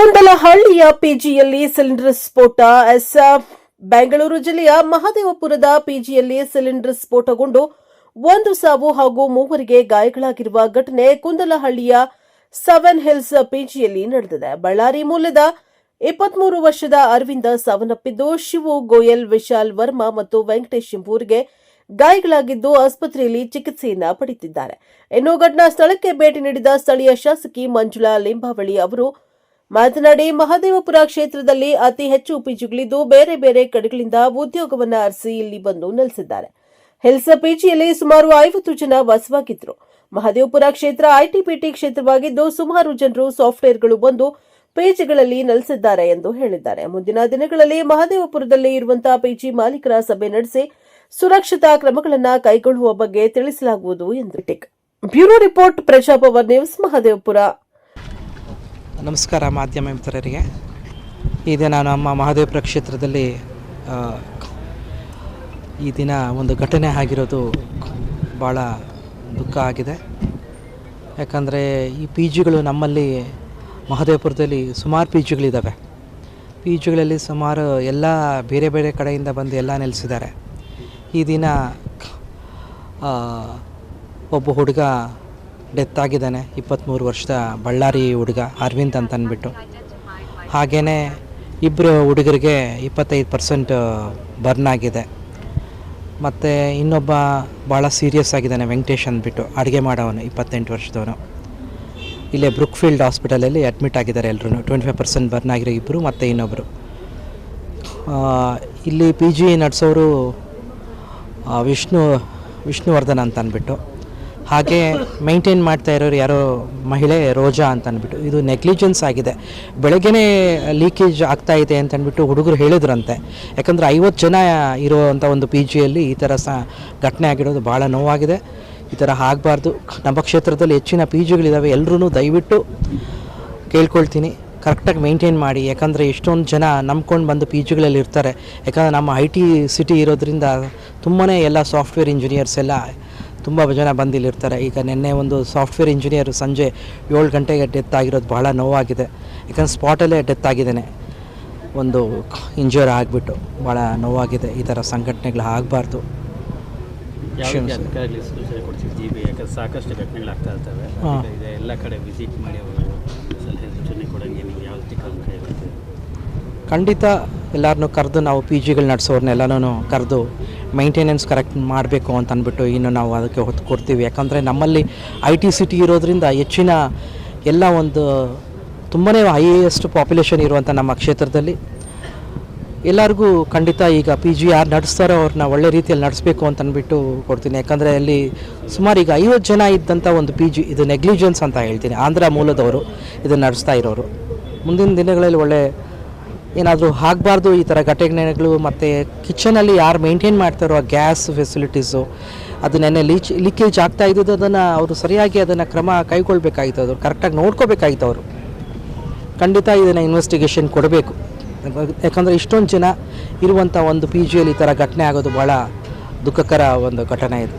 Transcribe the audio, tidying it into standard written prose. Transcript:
ಕುಂದಲಹಳ್ಳಿಯ ಪಿಜಿಯಲ್ಲಿ cylinder ಸ್ಫೋಟ. ಬೆಂಗಳೂರು ಜಿಲ್ಲೆಯ ಮಹದೇವಪುರದ ಪಿಜಿಯಲ್ಲಿ cylinder ಸ್ಫೋಟಗೊಂಡು 1 ಸಾವು ಹಾಗೂ 3 ಗಾಯಗಳಾಗಿರುವ ಘಟನೆ ಕುಂದಲಹಳ್ಳಿಯ 7 ಹಿಲ್ಸ್ ಪಿಜಿಯಲ್ಲಿ ನಡೆದಿದೆ. ಬಳ್ಳಾರಿ ಮೂಲದ 23 ವರ್ಷದ ಅರವಿಂದ ಸಾವನ್ನಪ್ಪಿದ್ದು, ಶಿವು, ಗೋಯಲ್, ವಿಶಾಲ್ ವರ್ಮಾ ಮತ್ತು ವೆಂಕಟೇಶ್ ಎಂಬುವರಿಗೆ ಗಾಯಗಳಾಗಿದ್ದು ಆಸ್ಪತ್ರೆಯಲ್ಲಿ ಚಿಕಿತ್ಸೆಯನ್ನ ಪಡೆಯುತ್ತಿದ್ದಾರೆ. ಇನ್ನು ಘಟನಾ ಸ್ಥಳಕ್ಕೆ ಭೇಟಿ ನೀಡಿದ ಸ್ಥಳೀಯ ಶಾಸಕಿ ಮಂಜುಳಾ ಲಿಂಬಾವಳಿ ಅವರು ಮಾತನಾಡಿ, ಮಹದೇವಪುರ ಕ್ಷೇತ್ರದಲ್ಲಿ ಅತಿ ಹೆಚ್ಚು ಪಿಜಿಗಳಿದ್ದು ಬೇರೆ ಬೇರೆ ಕಡೆಗಳಿಂದ ಉದ್ಯೋಗವನ್ನ ಅರಸಿ ಇಲ್ಲಿ ಬಂದು ನೆಲೆಸಿದ್ದಾರೆ. ಹಿಲ್ಸ್ ಪಿಜಿಯಲ್ಲಿ ಸುಮಾರು 50 ಜನ ವಾಸವಾಗಿದ್ರು. ಮಹದೇವಪುರ ಕ್ಷೇತ್ರ ಐಟಿ-ಬಿಟಿ ಕ್ಷೇತ್ರವಾಗಿದ್ದು ಸುಮಾರು ಜನರು ಸಾಫ್ಟ್ವೇರ್ಗಳು ಬಂದು ಪಿಜಿಗಳಲ್ಲಿ ನೆಲೆಸಿದ್ದಾರೆ ಎಂದು ಹೇಳಿದ್ದಾರೆ. ಮುಂದಿನ ದಿನಗಳಲ್ಲಿ ಮಹದೇವಪುರದಲ್ಲಿ ಇರುವಂತಹ ಪಿಜಿ ಮಾಲೀಕರ ಸಭೆ ನಡೆಸಿ ಸುರಕ್ಷತಾ ಕ್ರಮಗಳನ್ನು ಕೈಗೊಳ್ಳುವ ಬಗ್ಗೆ ತಿಳಿಸಲಾಗುವುದು ಎಂದು. ಬ್ಯೂರೋ ರಿಪೋರ್ಟ್, ಪ್ರಜಾಪವರ್ ನ್ಯೂಸ್, ಮಹದೇವಪುರ. ನಮಸ್ಕಾರ ಮಾಧ್ಯಮ ಮಿತ್ರರಿಗೆ. ಈ ದಿನ ನಮ್ಮ ಮಹದೇವಪುರ ಕ್ಷೇತ್ರದಲ್ಲಿ ಈ ದಿನ ಒಂದು ಘಟನೆ ಆಗಿರೋದು ಭಾಳ ದುಃಖ ಆಗಿದೆ. ಯಾಕಂದರೆ ಈ ಪಿ ಜಿಗಳು ನಮ್ಮಲ್ಲಿ ಮಹದೇವಪುರದಲ್ಲಿ ಸುಮಾರು ಪಿ ಜಿಗಳಿದ್ದಾವೆ. ಪಿ ಜಿಗಳಲ್ಲಿ ಸುಮಾರು ಎಲ್ಲ ಬೇರೆ ಬೇರೆ ಕಡೆಯಿಂದ ಬಂದು ಎಲ್ಲ ನೆಲೆಸಿದ್ದಾರೆ. ಈ ದಿನ ಒಬ್ಬ ಹುಡುಗ ಡೆತ್ ಆಗಿದ್ದಾನೆ. 23 ವರ್ಷದ ಬಳ್ಳಾರಿ ಹುಡುಗ ಅರವಿಂದ್ ಅಂತ ಅಂದ್ಬಿಟ್ಟು. ಹಾಗೆಯೇ ಇಬ್ಬರು ಹುಡುಗರಿಗೆ 25% ಬರ್ನ್ ಆಗಿದೆ. ಮತ್ತು ಇನ್ನೊಬ್ಬ ಭಾಳ ಸೀರಿಯಸ್ ಆಗಿದ್ದಾನೆ, ವೆಂಕಟೇಶ್ ಅಂದ್ಬಿಟ್ಟು, ಅಡುಗೆ ಮಾಡೋವನು, 28 ವರ್ಷದವನು. ಇಲ್ಲೇ ಬ್ರೂಕ್ಫೀಲ್ಡ್ ಹಾಸ್ಪಿಟಲಲ್ಲಿ ಅಡ್ಮಿಟ್ ಆಗಿದ್ದಾರೆ ಎಲ್ಲರೂ. 25% ಬರ್ನ್ ಆಗಿರೋ ಇಬ್ಬರು ಮತ್ತು ಇನ್ನೊಬ್ಬರು. ಇಲ್ಲಿ ಪಿ ಜಿ ನಡೆಸೋರು ವಿಷ್ಣುವರ್ಧನ್ ಅಂತ ಅಂದ್ಬಿಟ್ಟು. ಹಾಗೆ ಮೈಂಟೈನ್ ಮಾಡ್ತಾ ಇರೋರು ಯಾರೋ ಮಹಿಳೆ ರೋಜಾ ಅಂತ ಅಂದ್ಬಿಟ್ಟು. ಇದು ನೆಗ್ಲಿಜೆನ್ಸ್ ಆಗಿದೆ. ಬೆಳಗ್ಗೆನೇ ಲೀಕೇಜ್ ಆಗ್ತಾ ಇದೆ ಅಂತ ಅಂದ್ಬಿಟ್ಟು ಹುಡುಗರು ಹೇಳಿದ್ರಂತೆ. ಯಾಕಂದರೆ 50 ಜನ ಇರುವಂಥ ಒಂದು ಪಿ ಜಿಯಲ್ಲಿ ಈ ಥರ ಘಟನೆ ಆಗಿರೋದು ಭಾಳ ನೋವಾಗಿದೆ. ಈ ಥರ ಆಗಬಾರ್ದು. ನಮ್ಮ ಕ್ಷೇತ್ರದಲ್ಲಿ ಹೆಚ್ಚಿನ ಪಿ ಜಿಗಳಿದ್ದಾವೆ. ಎಲ್ಲರೂ ದಯವಿಟ್ಟು ಕೇಳ್ಕೊಳ್ತೀನಿ, ಕರೆಕ್ಟಾಗಿ ಮೇಂಟೈನ್ ಮಾಡಿ. ಯಾಕಂದರೆ ಎಷ್ಟೊಂದು ಜನ ನಂಬ್ಕೊಂಡು ಬಂದು ಪಿ ಜಿಗಳಲ್ಲಿ ಇರ್ತಾರೆ. ಯಾಕಂದರೆ ನಮ್ಮ ಐ.ಟಿ ಸಿಟಿ ಇರೋದ್ರಿಂದ ತುಂಬಾ ಎಲ್ಲ ಸಾಫ್ಟ್ವೇರ್ ಇಂಜಿನಿಯರ್ಸ್ ಎಲ್ಲ ತುಂಬ ಜನ ಬಂದಿಲ್ಲಿರ್ತಾರೆ. ಈಗ ನಿನ್ನೆ ಒಂದು ಸಾಫ್ಟ್ವೇರ್ ಇಂಜಿನಿಯರ್ ಸಂಜೆ 7 ಗಂಟೆಗೆ ಡೆತ್ ಆಗಿರೋದು ಭಾಳ ನೋವಾಗಿದೆ. ಯಾಕಂದರೆ ಸ್ಪಾಟಲ್ಲೇ ಡೆತ್ ಆಗಿದ್ದಾನೆ, ಒಂದು ಇಂಜೂರ್ ಆಗಿಬಿಟ್ಟು. ಭಾಳ ನೋವಾಗಿದೆ. ಈ ಥರ ಸಂಘಟನೆಗಳು ಆಗಬಾರ್ದು. ಸಾಕಷ್ಟು ಘಟನೆಗಳಾಗ್ತಾ ಇರ್ತವೆ. ಎಲ್ಲ ಕಡೆ ವಿಸಿಟ್ ಮಾಡಿ ಸಲಹೆ ಸೂಚನೆ ಕೊಡೋಂಗೆ ನೀವು ಯಾವ ಖಂಡಿತ ಎಲ್ಲರನ್ನೂ ಕರೆದು ನಾವು ಪಿ ಜಿಗಳು ನಡೆಸೋರ್ನೆಲ್ಲನೂ ಕರೆದು ಮೈಂಟೆನೆನ್ಸ್ ಕರೆಕ್ಟ್ ಮಾಡಬೇಕು ಅಂತ ಅಂದ್ಬಿಟ್ಟು ಇನ್ನು ನಾವು ಅದಕ್ಕೆ ಹೊತ್ತು ಕೊಡ್ತೀವಿ. ಯಾಕಂದರೆ ನಮ್ಮಲ್ಲಿ ಐ.ಟಿ ಸಿಟಿ ಇರೋದ್ರಿಂದ ಹೆಚ್ಚಿನ ಎಲ್ಲ ಒಂದು ತುಂಬಾ ಹೈಯೆಸ್ಟ್ ಪಾಪ್ಯುಲೇಷನ್ ಇರುವಂಥ ನಮ್ಮ ಕ್ಷೇತ್ರದಲ್ಲಿ ಎಲ್ಲರಿಗೂ ಖಂಡಿತ ಈಗ ಪಿ ಜಿ ಯಾರು ನಡೆಸ್ತಾರೋ ಅವ್ರನ್ನ ಒಳ್ಳೆ ರೀತಿಯಲ್ಲಿ ನಡೆಸಬೇಕು ಅಂತ ಅಂದ್ಬಿಟ್ಟು ಕೊಡ್ತೀನಿ. ಯಾಕಂದರೆ ಅಲ್ಲಿ ಸುಮಾರು ಈಗ 50 ಜನ ಇದ್ದಂಥ ಒಂದು ಪಿ ಜಿ. ಇದು ನೆಗ್ಲಿಜೆನ್ಸ್ ಅಂತ ಹೇಳ್ತೀನಿ. ಆಂಧ್ರ ಮೂಲದವರು ಇದನ್ನು ನಡೆಸ್ತಾ ಇರೋರು. ಮುಂದಿನ ದಿನಗಳಲ್ಲಿ ಒಳ್ಳೆ ಏನಾದರೂ ಆಗಬಾರ್ದು ಈ ಥರ ಘಟನೆಗಳು. ಮತ್ತು ಕಿಚನಲ್ಲಿ ಯಾರು ಮೇಂಟೈನ್ ಮಾಡ್ತಾರೋ ಆ ಗ್ಯಾಸ್ ಫೆಸಿಲಿಟೀಸು ಅದು ನೆನ್ನೆ ಲೀಕೇಜ್ ಆಗ್ತಾ ಇದ್ದಿದ್ದು, ಅದನ್ನು ಅವರು ಸರಿಯಾಗಿ ಅದನ್ನು ಕ್ರಮ ಕೈಗೊಳ್ಳಬೇಕಾಗಿತ್ತು. ಅವರು ಕರೆಕ್ಟಾಗಿ ನೋಡ್ಕೋಬೇಕಾಗಿತ್ತು. ಅವರು ಖಂಡಿತ ಇದನ್ನು ಇನ್ವೆಸ್ಟಿಗೇಷನ್ ಕೊಡಬೇಕು. ಯಾಕಂದರೆ ಇಷ್ಟೊಂದು ಜನ ಇರುವಂಥ ಒಂದು ಪಿ ಜಿಯಲ್ಲಿ ಈ ಥರ ಘಟನೆ ಆಗೋದು ಭಾಳ ದುಃಖಕರ ಒಂದು ಘಟನೆ ಇದು.